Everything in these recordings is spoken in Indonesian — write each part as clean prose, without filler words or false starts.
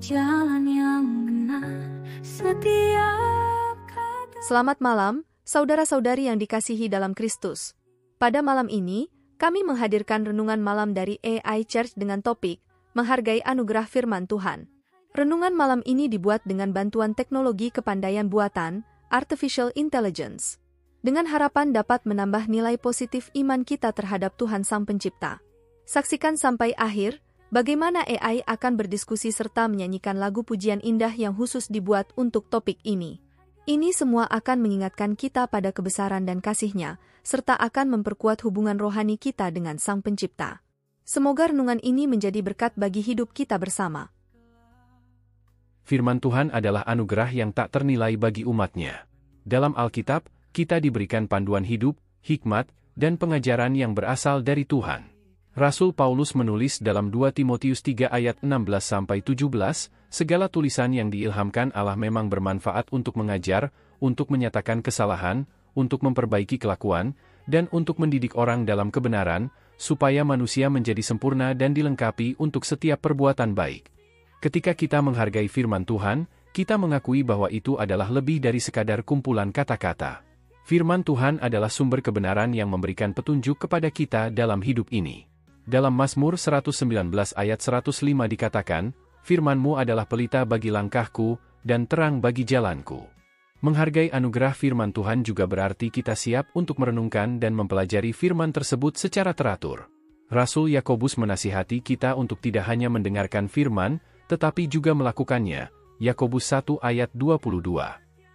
jalan yang benar setiap kata. Selamat malam, saudara-saudari yang dikasihi dalam Kristus. Pada malam ini, kami menghadirkan renungan malam dari AI Church dengan topik, Menghargai Anugerah Firman Tuhan. Renungan malam ini dibuat dengan bantuan teknologi kepandaian buatan, Artificial Intelligence, dengan harapan dapat menambah nilai positif iman kita terhadap Tuhan Sang Pencipta. Saksikan sampai akhir, bagaimana AI akan berdiskusi serta menyanyikan lagu pujian indah yang khusus dibuat untuk topik ini. Ini semua akan mengingatkan kita pada kebesaran dan kasih-Nya, serta akan memperkuat hubungan rohani kita dengan Sang Pencipta. Semoga renungan ini menjadi berkat bagi hidup kita bersama. Firman Tuhan adalah anugerah yang tak ternilai bagi umat-Nya. Dalam Alkitab, kita diberikan panduan hidup, hikmat, dan pengajaran yang berasal dari Tuhan. Rasul Paulus menulis dalam 2 Timotius 3 ayat 16-17, segala tulisan yang diilhamkan Allah memang bermanfaat untuk mengajar, untuk menyatakan kesalahan, untuk memperbaiki kelakuan, dan untuk mendidik orang dalam kebenaran, supaya manusia menjadi sempurna dan dilengkapi untuk setiap perbuatan baik. Ketika kita menghargai firman Tuhan, kita mengakui bahwa itu adalah lebih dari sekadar kumpulan kata-kata. Firman Tuhan adalah sumber kebenaran yang memberikan petunjuk kepada kita dalam hidup ini. Dalam Mazmur 119 ayat 105 dikatakan, Firman-Mu adalah pelita bagi langkahku, dan terang bagi jalanku. Menghargai anugerah firman Tuhan juga berarti kita siap untuk merenungkan dan mempelajari firman tersebut secara teratur. Rasul Yakobus menasihati kita untuk tidak hanya mendengarkan firman, tetapi juga melakukannya. Yakobus 1 ayat 22.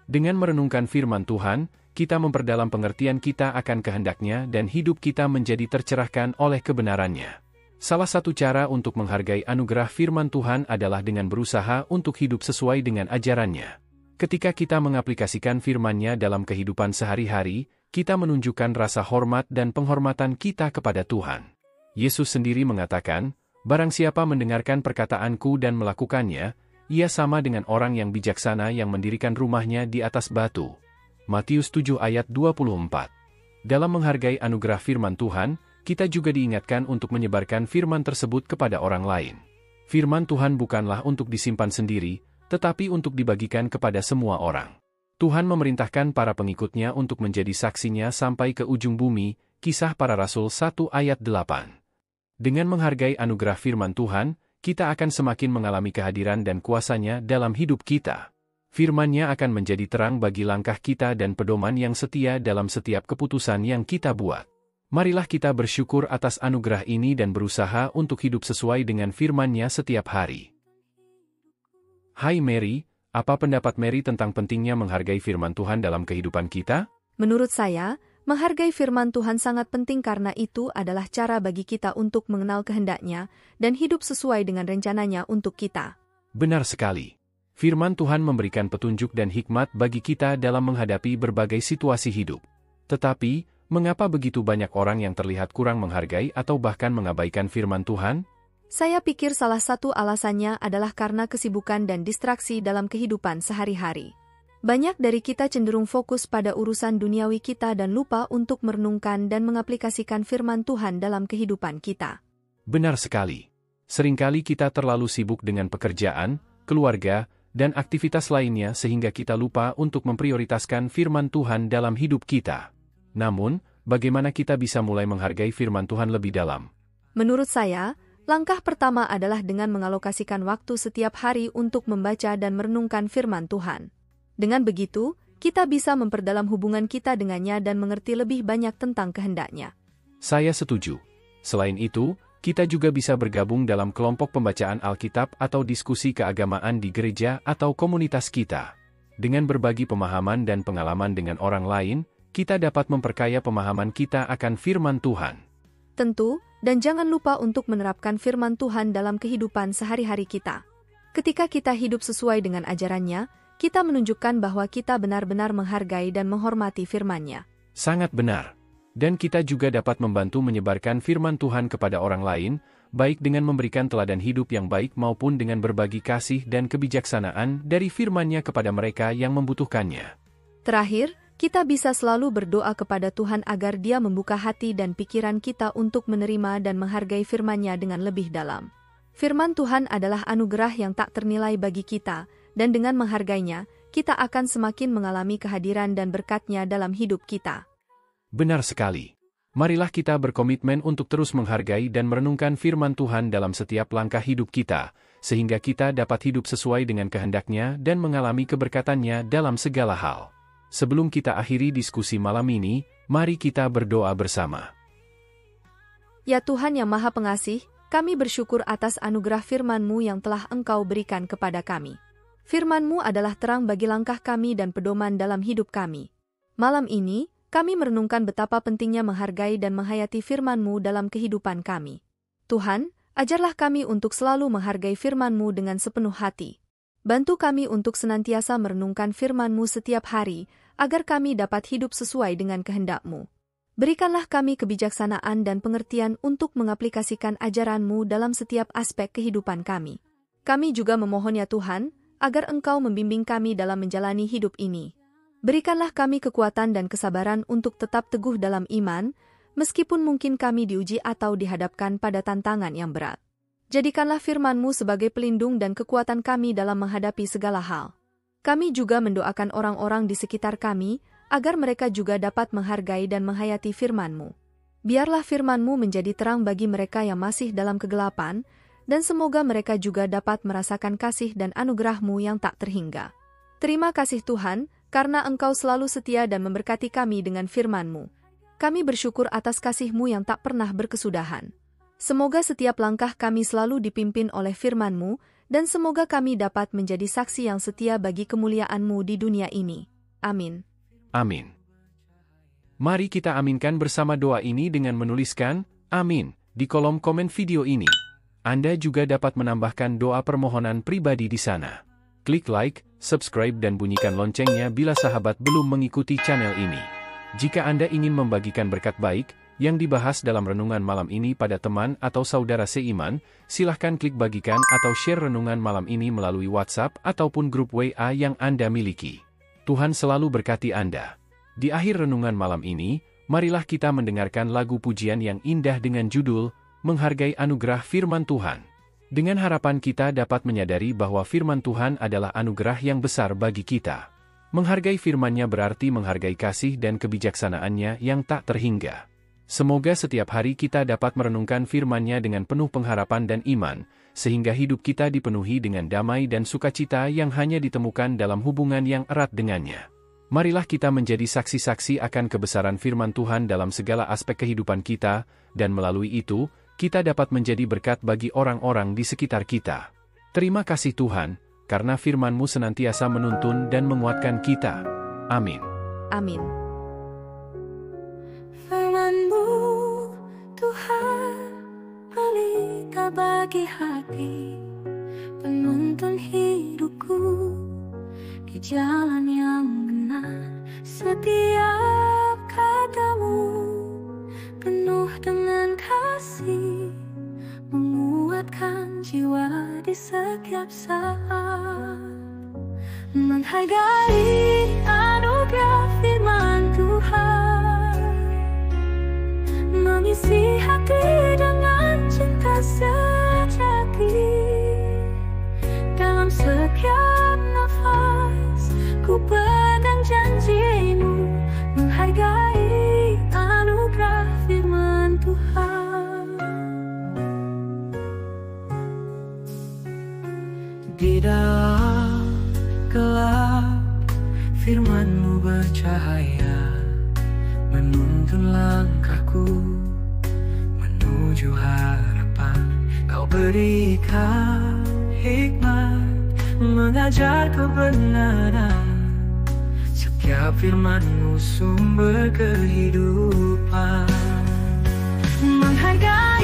Dengan merenungkan firman Tuhan, kita memperdalam pengertian kita akan kehendak-Nya dan hidup kita menjadi tercerahkan oleh kebenaran-Nya. Salah satu cara untuk menghargai anugerah firman Tuhan adalah dengan berusaha untuk hidup sesuai dengan ajaran-Nya. Ketika kita mengaplikasikan firman-Nya dalam kehidupan sehari-hari, kita menunjukkan rasa hormat dan penghormatan kita kepada Tuhan. Yesus sendiri mengatakan, "Barang siapa mendengarkan perkataan-Ku dan melakukannya, ia sama dengan orang yang bijaksana yang mendirikan rumahnya di atas batu." Matius 7 ayat 24. Dalam menghargai anugerah firman Tuhan, kita juga diingatkan untuk menyebarkan firman tersebut kepada orang lain. Firman Tuhan bukanlah untuk disimpan sendiri, tetapi untuk dibagikan kepada semua orang. Tuhan memerintahkan para pengikut-Nya untuk menjadi saksinya sampai ke ujung bumi, Kisah Para Rasul 1 ayat 8. Dengan menghargai anugerah firman Tuhan, kita akan semakin mengalami kehadiran dan kuasa-Nya dalam hidup kita. Firman-Nya akan menjadi terang bagi langkah kita dan pedoman yang setia dalam setiap keputusan yang kita buat. Marilah kita bersyukur atas anugerah ini dan berusaha untuk hidup sesuai dengan firman-Nya setiap hari. Hai Mary, apa pendapat Mary tentang pentingnya menghargai firman Tuhan dalam kehidupan kita? Menurut saya, menghargai firman Tuhan sangat penting karena itu adalah cara bagi kita untuk mengenal kehendak-Nya dan hidup sesuai dengan rencana-Nya untuk kita. Benar sekali. Firman Tuhan memberikan petunjuk dan hikmat bagi kita dalam menghadapi berbagai situasi hidup. Tetapi, mengapa begitu banyak orang yang terlihat kurang menghargai atau bahkan mengabaikan firman Tuhan? Saya pikir salah satu alasannya adalah karena kesibukan dan distraksi dalam kehidupan sehari-hari. Banyak dari kita cenderung fokus pada urusan duniawi kita dan lupa untuk merenungkan dan mengaplikasikan firman Tuhan dalam kehidupan kita. Benar sekali. Seringkali kita terlalu sibuk dengan pekerjaan, keluarga, dan aktivitas lainnya sehingga kita lupa untuk memprioritaskan firman Tuhan dalam hidup kita. Namun, bagaimana kita bisa mulai menghargai firman Tuhan lebih dalam? Menurut saya, langkah pertama adalah dengan mengalokasikan waktu setiap hari untuk membaca dan merenungkan firman Tuhan. Dengan begitu, kita bisa memperdalam hubungan kita dengannya dan mengerti lebih banyak tentang kehendak-Nya. Saya setuju. Selain itu, kita juga bisa bergabung dalam kelompok pembacaan Alkitab atau diskusi keagamaan di gereja atau komunitas kita. Dengan berbagi pemahaman dan pengalaman dengan orang lain, kita dapat memperkaya pemahaman kita akan firman Tuhan. Tentu, dan jangan lupa untuk menerapkan firman Tuhan dalam kehidupan sehari-hari kita. Ketika kita hidup sesuai dengan ajaran-Nya, kita menunjukkan bahwa kita benar-benar menghargai dan menghormati firman-Nya. Sangat benar. Dan kita juga dapat membantu menyebarkan firman Tuhan kepada orang lain, baik dengan memberikan teladan hidup yang baik maupun dengan berbagi kasih dan kebijaksanaan dari firman-Nya kepada mereka yang membutuhkannya. Terakhir, kita bisa selalu berdoa kepada Tuhan agar Dia membuka hati dan pikiran kita untuk menerima dan menghargai firman-Nya dengan lebih dalam. Firman Tuhan adalah anugerah yang tak ternilai bagi kita, dan dengan menghargainya, kita akan semakin mengalami kehadiran dan berkat-Nya dalam hidup kita. Benar sekali. Marilah kita berkomitmen untuk terus menghargai dan merenungkan firman Tuhan dalam setiap langkah hidup kita, sehingga kita dapat hidup sesuai dengan kehendak-Nya dan mengalami keberkatan-Nya dalam segala hal. Sebelum kita akhiri diskusi malam ini, mari kita berdoa bersama. Ya Tuhan yang Maha Pengasih, kami bersyukur atas anugerah firman-Mu yang telah Engkau berikan kepada kami. Firman-Mu adalah terang bagi langkah kami dan pedoman dalam hidup kami. Malam ini, kami merenungkan betapa pentingnya menghargai dan menghayati firman-Mu dalam kehidupan kami. Tuhan, ajarlah kami untuk selalu menghargai firman-Mu dengan sepenuh hati. Bantu kami untuk senantiasa merenungkan firman-Mu setiap hari, agar kami dapat hidup sesuai dengan kehendak-Mu. Berikanlah kami kebijaksanaan dan pengertian untuk mengaplikasikan ajaran-Mu dalam setiap aspek kehidupan kami. Kami juga memohon ya Tuhan, agar Engkau membimbing kami dalam menjalani hidup ini. Berikanlah kami kekuatan dan kesabaran untuk tetap teguh dalam iman, meskipun mungkin kami diuji atau dihadapkan pada tantangan yang berat. Jadikanlah firman-Mu sebagai pelindung dan kekuatan kami dalam menghadapi segala hal. Kami juga mendoakan orang-orang di sekitar kami, agar mereka juga dapat menghargai dan menghayati firman-Mu. Biarlah firman-Mu menjadi terang bagi mereka yang masih dalam kegelapan, dan semoga mereka juga dapat merasakan kasih dan anugerah-Mu yang tak terhingga. Terima kasih Tuhan, karena Engkau selalu setia dan memberkati kami dengan firman-Mu. Kami bersyukur atas kasih-Mu yang tak pernah berkesudahan. Semoga setiap langkah kami selalu dipimpin oleh firman-Mu, dan semoga kami dapat menjadi saksi yang setia bagi kemuliaan-Mu di dunia ini. Amin. Amin. Mari kita aminkan bersama doa ini dengan menuliskan "Amin" di kolom komen video ini. Anda juga dapat menambahkan doa permohonan pribadi di sana. Klik like, subscribe dan bunyikan loncengnya bila sahabat belum mengikuti channel ini. Jika Anda ingin membagikan berkat baik yang dibahas dalam renungan malam ini pada teman atau saudara seiman, silahkan klik bagikan atau share renungan malam ini melalui WhatsApp ataupun grup WA yang Anda miliki. Tuhan selalu berkati Anda. Di akhir renungan malam ini, marilah kita mendengarkan lagu pujian yang indah dengan judul "Menghargai Anugerah Firman Tuhan". Dengan harapan kita dapat menyadari bahwa firman Tuhan adalah anugerah yang besar bagi kita. Menghargai firman-Nya berarti menghargai kasih dan kebijaksanaannya yang tak terhingga. Semoga setiap hari kita dapat merenungkan firman-Nya dengan penuh pengharapan dan iman, sehingga hidup kita dipenuhi dengan damai dan sukacita yang hanya ditemukan dalam hubungan yang erat dengannya. Marilah kita menjadi saksi-saksi akan kebesaran firman Tuhan dalam segala aspek kehidupan kita, dan melalui itu, kita dapat menjadi berkat bagi orang-orang di sekitar kita. Terima kasih Tuhan, karena firman-Mu senantiasa menuntun dan menguatkan kita. Amin. Amin. Firman-Mu, Tuhan, pelita bagi hati, penuntun hidupku di jalan yang benar. Setiap kata-Mu penuh dengan kasih, menguatkan jiwa di setiap saat. Menghargai anugerah firman Tuhan, mengisi hati dengan cinta sejati. Dalam setiap nafas ku pegang janji-Mu, menghargai anugerah firman Tuhan. Di dalam gelap, firman-Mu bercahaya, menuntun langkahku menuju harapan. Kau berikan hikmat, mengajar kebenaran. Setiap firman-Mu sumber kehidupan. Menghargai